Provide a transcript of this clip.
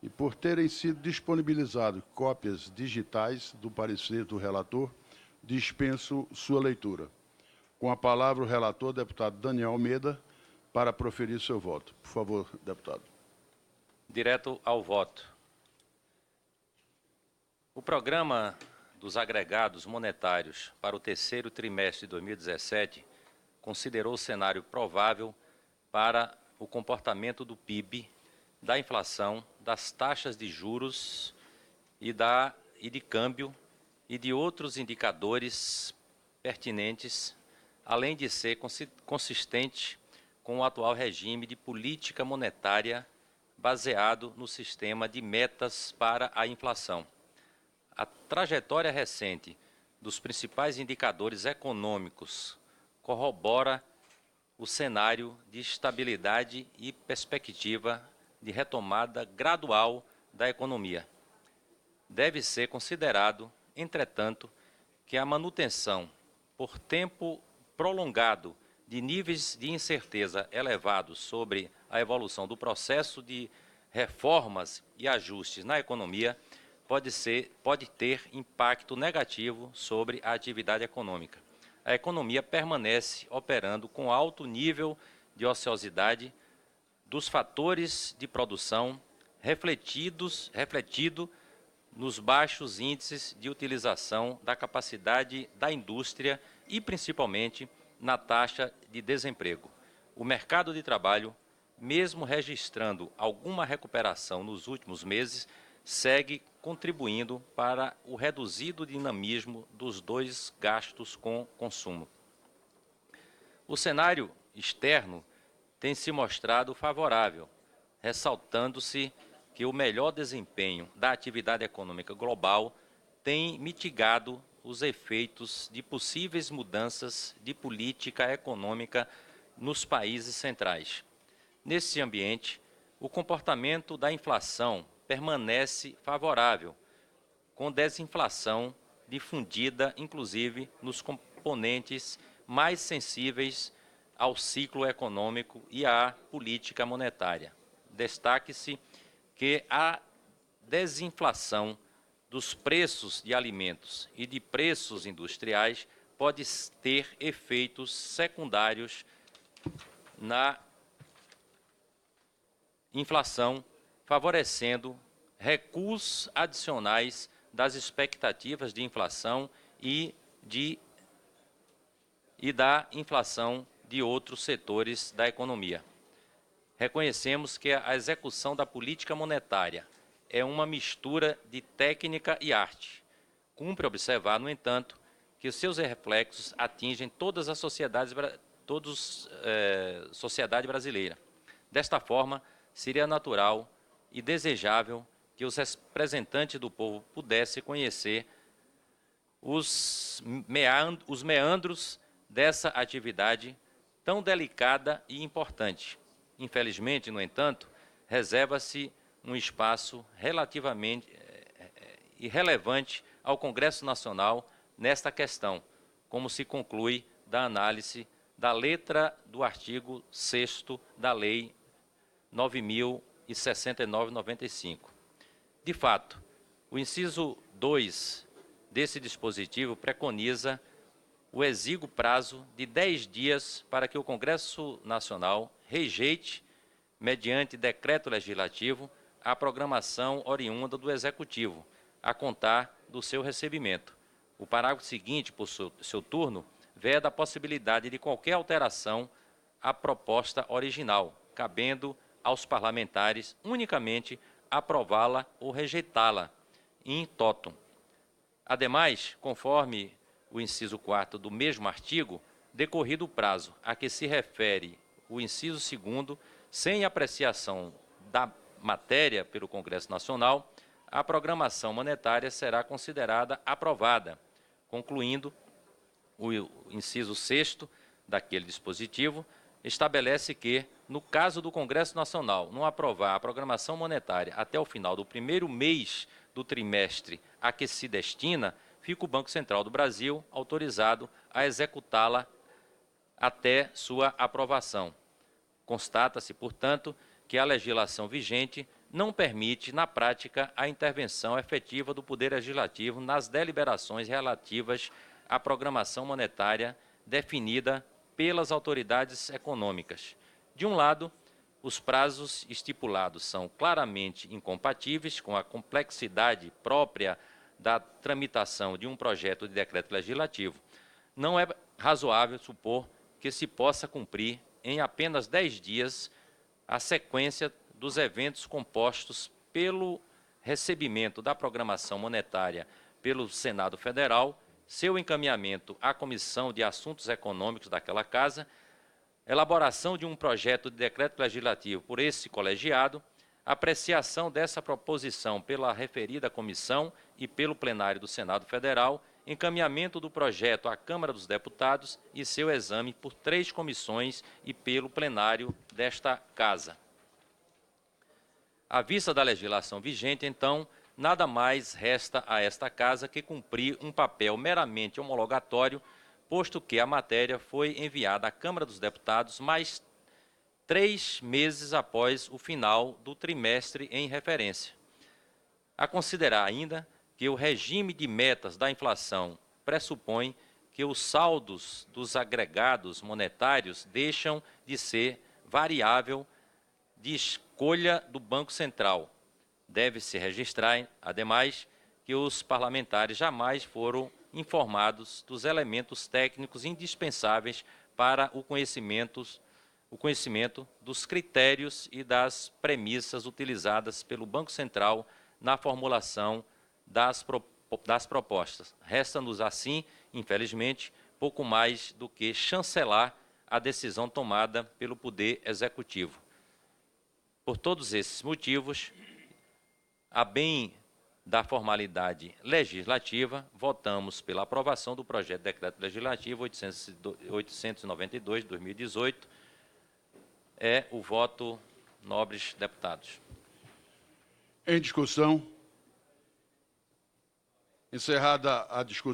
e por terem sido disponibilizadas cópias digitais do parecer do relator, dispenso sua leitura. Com a palavra o relator, deputado Daniel Almeida, para proferir seu voto. Por favor, deputado. Direto ao voto. O programa dos agregados monetários para o terceiro trimestre de 2017 considerou o cenário provável para o comportamento do PIB, da inflação, das taxas de juros e de câmbio e de outros indicadores pertinentes, além de ser consistente com o atual regime de política monetária baseado no sistema de metas para a inflação. A trajetória recente dos principais indicadores econômicos corrobora o cenário de estabilidade e perspectiva de retomada gradual da economia. Deve ser considerado, entretanto, que a manutenção por tempo prolongado de níveis de incerteza elevados sobre a evolução do processo de reformas e ajustes na economia pode ter impacto negativo sobre a atividade econômica. A economia permanece operando com alto nível de ociosidade dos fatores de produção refletido nos baixos índices de utilização da capacidade da indústria e, principalmente, na taxa de desemprego. O mercado de trabalho, mesmo registrando alguma recuperação nos últimos meses, segue contribuindo para o reduzido dinamismo dos dois gastos com consumo. O cenário externo tem se mostrado favorável, ressaltando-se que o melhor desempenho da atividade econômica global tem mitigado os efeitos de possíveis mudanças de política econômica nos países centrais. Nesse ambiente, o comportamento da inflação permanece favorável, com desinflação difundida, inclusive, nos componentes mais sensíveis ao ciclo econômico e à política monetária. Destaque-se que a desinflação dos preços de alimentos e de preços industriais pode ter efeitos secundários na inflação, favorecendo recuos adicionais das expectativas de inflação e da inflação de outros setores da economia. Reconhecemos que a execução da política monetária é uma mistura de técnica e arte. Cumpre observar, no entanto, que os seus reflexos atingem todas as sociedades, sociedade brasileira. Desta forma, seria natural e desejável que os representantes do povo pudessem conhecer os meandros dessa atividade tão delicada e importante. Infelizmente, no entanto, reserva-se um espaço relativamente irrelevante ao Congresso Nacional nesta questão, como se conclui da análise da letra do artigo 6º da Lei 9.069/95. De fato, o inciso 2 desse dispositivo preconiza o exíguo prazo de 10 dias para que o Congresso Nacional rejeite, mediante decreto legislativo, a programação oriunda do Executivo, a contar do seu recebimento. O parágrafo seguinte, por seu turno, veda a possibilidade de qualquer alteração à proposta original, cabendo aos parlamentares unicamente aprová-la ou rejeitá-la in toto. Ademais, conforme o inciso 4º do mesmo artigo, decorrido o prazo a que se refere o inciso 2º, sem apreciação da matéria pelo Congresso Nacional, a programação monetária será considerada aprovada, concluindo o inciso 6º daquele dispositivo, estabelece que, no caso do Congresso Nacional não aprovar a programação monetária até o final do primeiro mês do trimestre a que se destina, fica o Banco Central do Brasil autorizado a executá-la até sua aprovação. Constata-se, portanto, que a legislação vigente não permite, na prática, a intervenção efetiva do Poder Legislativo nas deliberações relativas à programação monetária definida pelas autoridades econômicas. De um lado, os prazos estipulados são claramente incompatíveis com a complexidade própria da tramitação de um projeto de decreto legislativo. Não é razoável supor que se possa cumprir em apenas 10 dias a sequência dos eventos compostos pelo recebimento da programação monetária pelo Senado Federal, seu encaminhamento à Comissão de Assuntos Econômicos daquela Casa, elaboração de um projeto de decreto legislativo por esse colegiado, apreciação dessa proposição pela referida comissão e pelo plenário do Senado Federal, encaminhamento do projeto à Câmara dos Deputados e seu exame por 3 comissões e pelo plenário desta Casa. À vista da legislação vigente, então, nada mais resta a esta Casa que cumprir um papel meramente homologatório, posto que a matéria foi enviada à Câmara dos Deputados mais 3 meses após o final do trimestre em referência. A considerar ainda que o regime de metas da inflação pressupõe que os saldos dos agregados monetários deixam de ser variável de escolha do Banco Central. Deve-se registrar, ademais, que os parlamentares jamais foram informados dos elementos técnicos indispensáveis para o conhecimento dos critérios e das premissas utilizadas pelo Banco Central na formulação das propostas. Resta-nos, assim, infelizmente, pouco mais do que chancelar a decisão tomada pelo Poder Executivo. Por todos esses motivos, a bem da formalidade legislativa, votamos pela aprovação do projeto de decreto legislativo 892 de 2018. É o voto, nobres deputados. Em discussão. Encerrada a discussão.